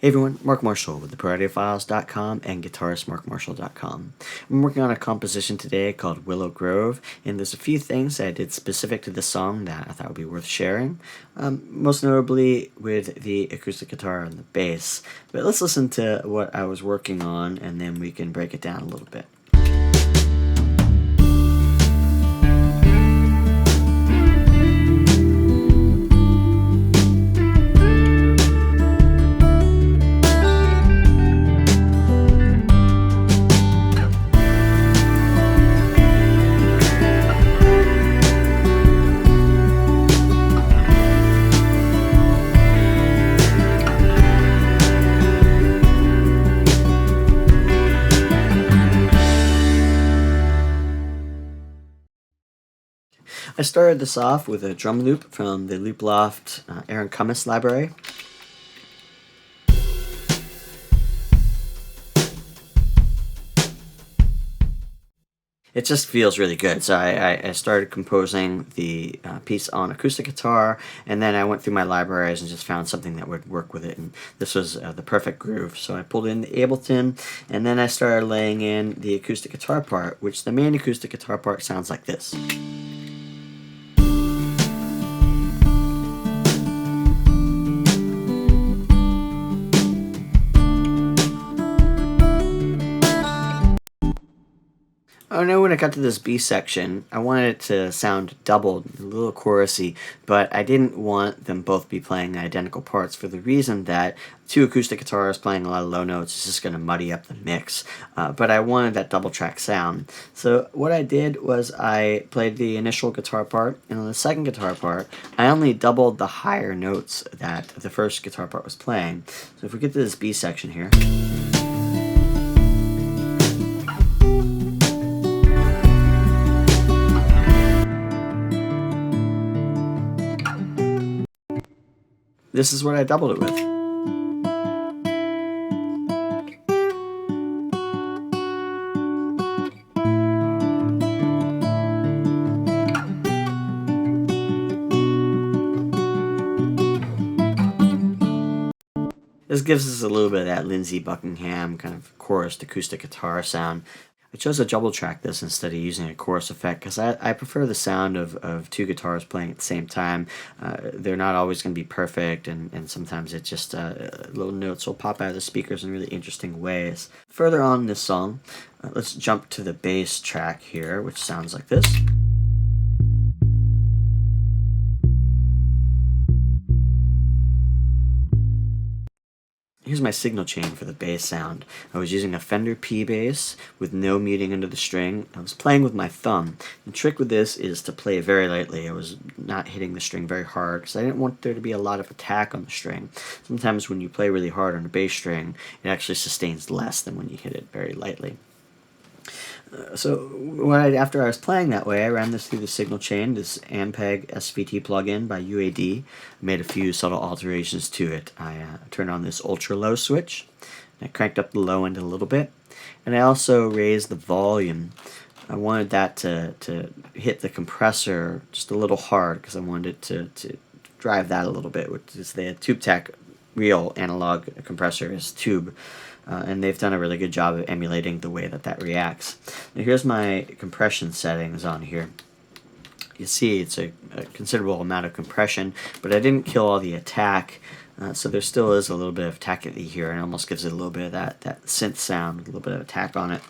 Hey everyone, Mark Marshall with theProAudioFiles.com and GuitaristMarkMarshall.com. I'm working on a composition today called Willow Grove, and there's a few things that I did specific to the song that I thought would be worth sharing, most notably with the acoustic guitar and the bass. But let's listen to what I was working on, and then we can break it down a little bit. I started this off with a drum loop from the Loop Loft Aaron Comess library. It just feels really good. So I started composing the piece on acoustic guitar, and then I went through my libraries and just found something that would work with it, and this was the perfect groove. So I pulled in the Ableton, and then I started laying in the acoustic guitar part, which the main acoustic guitar part sounds like this. Oh no, when I got to this B section, I wanted it to sound doubled, a little chorusy, but I didn't want them both be playing identical parts for the reason that two acoustic guitars playing a lot of low notes is just going to muddy up the mix. But I wanted that double track sound. So what I did was I played the initial guitar part, and on the second guitar part, I only doubled the higher notes that the first guitar part was playing. So if we get to this B section here, this is what I doubled it with. This gives us a little bit of that Lindsey Buckingham kind of chorused acoustic guitar sound. I chose to double track this instead of using a chorus effect because I prefer the sound of two guitars playing at the same time. They're not always going to be perfect, and sometimes it just little notes will pop out of the speakers in really interesting ways. Further on in this song, let's jump to the bass track here, which sounds like this. Here's my signal chain for the bass sound. I was using a Fender P bass with no muting under the string. I was playing with my thumb. The trick with this is to play very lightly. I was not hitting the string very hard because I didn't want there to be a lot of attack on the string. Sometimes when you play really hard on a bass string, it actually sustains less than when you hit it very lightly. So after I was playing that way, I ran this through the signal chain, this Ampeg SVT plugin by UAD. I made a few subtle alterations to it. I turned on this ultra low switch. I cranked up the low end a little bit. And I also raised the volume. I wanted that to hit the compressor just a little hard because I wanted it to drive that a little bit, which is the TubeTech real analog compressor is tube. And they've done a really good job of emulating the way that reacts. Now here's my compression settings on here. You see it's a considerable amount of compression, but I didn't kill all the attack, so there still is a little bit of attack here, and it almost gives it a little bit of that synth sound, a little bit of attack on it.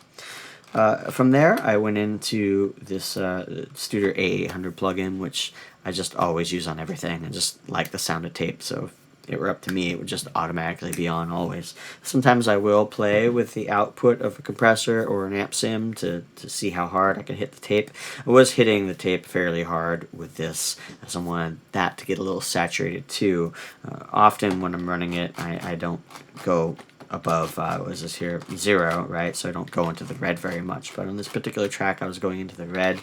From there, I went into this Studer A800 plugin, which I just always use on everything. I just like the sound of tape, so if it were up to me, it would just automatically be on always. Sometimes I will play with the output of a compressor or an amp sim to see how hard I can hit the tape. I was hitting the tape fairly hard with this, as I wanted that to get a little saturated too. Often when I'm running it, I don't go above, what is this here, 0, right? So I don't go into the red very much. But on this particular track, I was going into the red.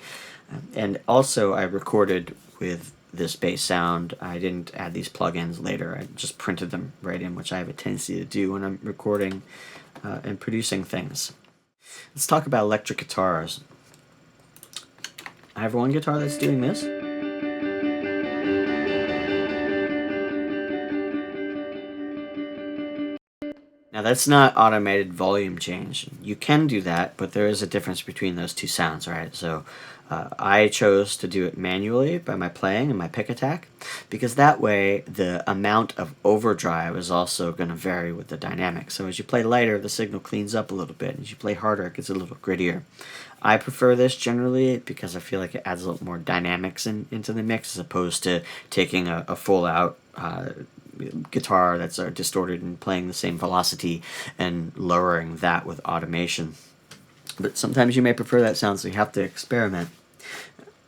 And also I recorded with this bass sound. I didn't add these plugins later. I just printed them right in, which I have a tendency to do when I'm recording and producing things. Let's talk about electric guitars. I have one guitar that's doing this. Now that's not automated volume change. You can do that, but there is a difference between those two sounds, right? So I chose to do it manually by my playing and my pick attack, because that way the amount of overdrive is also going to vary with the dynamic. So as you play lighter, the signal cleans up a little bit. As you play harder, it gets a little grittier. I prefer this generally because I feel like it adds a little more dynamics into the mix, as opposed to taking a full out guitar that's distorted and playing the same velocity and lowering that with automation. But sometimes you may prefer that sound, so you have to experiment.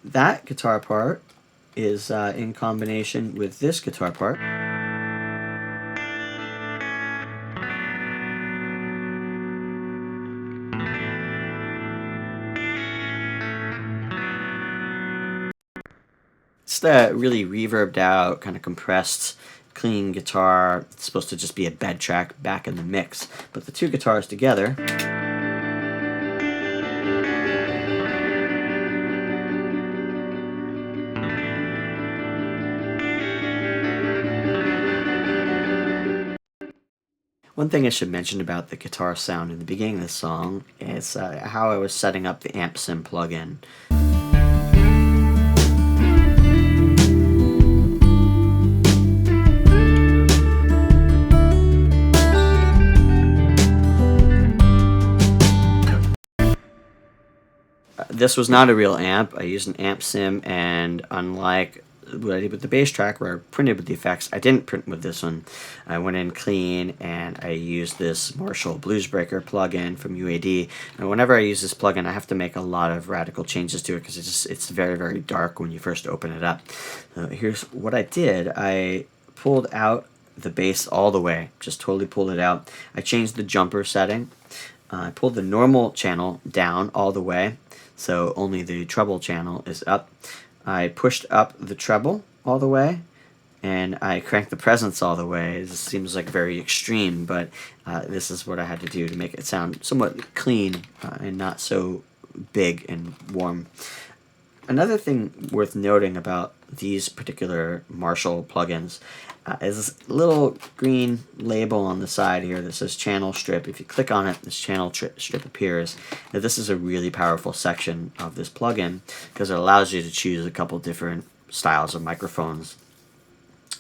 That guitar part is in combination with this guitar part. It's the really reverbed out, kind of compressed, clean guitar. It's supposed to just be a bed track back in the mix. But the two guitars together, one thing I should mention about the guitar sound in the beginning of the song is how I was setting up the amp sim plugin. This was not a real amp. I used an amp sim, and unlike what I did with the bass track where I printed with the effects, I didn't print with this one. I went in clean and I used this Marshall Bluesbreaker plugin from UAD. And whenever I use this plugin, I have to make a lot of radical changes to it because it's very, very dark when you first open it up. Here's what I did. I pulled out the bass all the way, just totally pulled it out. I changed the jumper setting. I pulled the normal channel down all the way, so only the treble channel is up. I pushed up the treble all the way, and I cranked the presence all the way. This seems like very extreme, but this is what I had to do to make it sound somewhat clean and not so big and warm. Another thing worth noting about these particular Marshall plugins is this little green label on the side here that says channel strip. If you click on it, this channel strip appears. Now, this is a really powerful section of this plugin because it allows you to choose a couple different styles of microphones.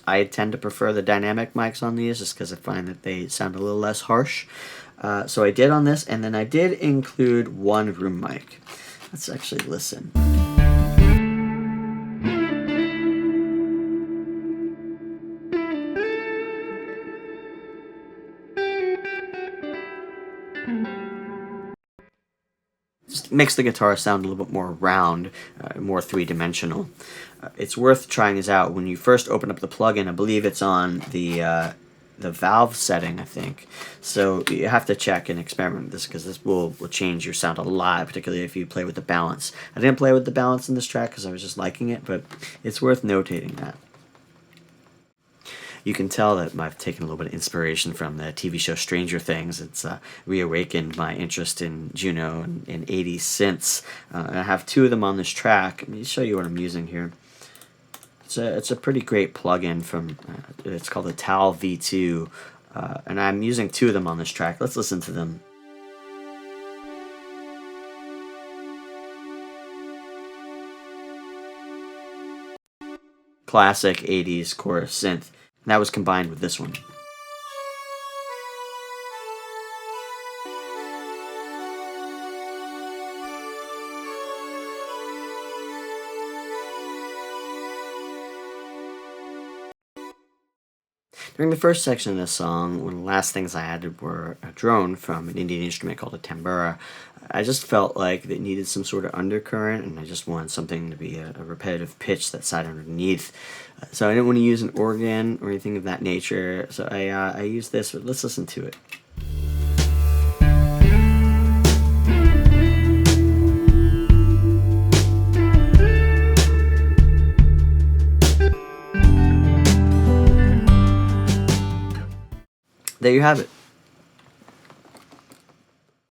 I tend to prefer the dynamic mics on these just because I find that they sound a little less harsh. So I did on this, and then I did include one room mic. Let's actually listen. Just makes the guitar sound a little bit more round, more three-dimensional. It's worth trying this out. When you first open up the plugin, I believe it's on the valve setting, I think. So you have to check and experiment with this because this will change your sound a lot, particularly if you play with the balance. I didn't play with the balance in this track because I was just liking it, but it's worth notating that. You can tell that I've taken a little bit of inspiration from the TV show Stranger Things. It's reawakened my interest in Juno and 80s synths. I have two of them on this track. Let me show you what I'm using here. It's a pretty great plugin from, it's called the Tal V2, and I'm using two of them on this track. Let's listen to them. Classic 80s chorus synth. And that was combined with this one. During the first section of this song, one of the last things I added were a drone from an Indian instrument called a tambura. I just felt like it needed some sort of undercurrent, and I just wanted something to be a repetitive pitch that sat underneath. So I didn't want to use an organ or anything of that nature, so I used this. But let's listen to it. There you have it.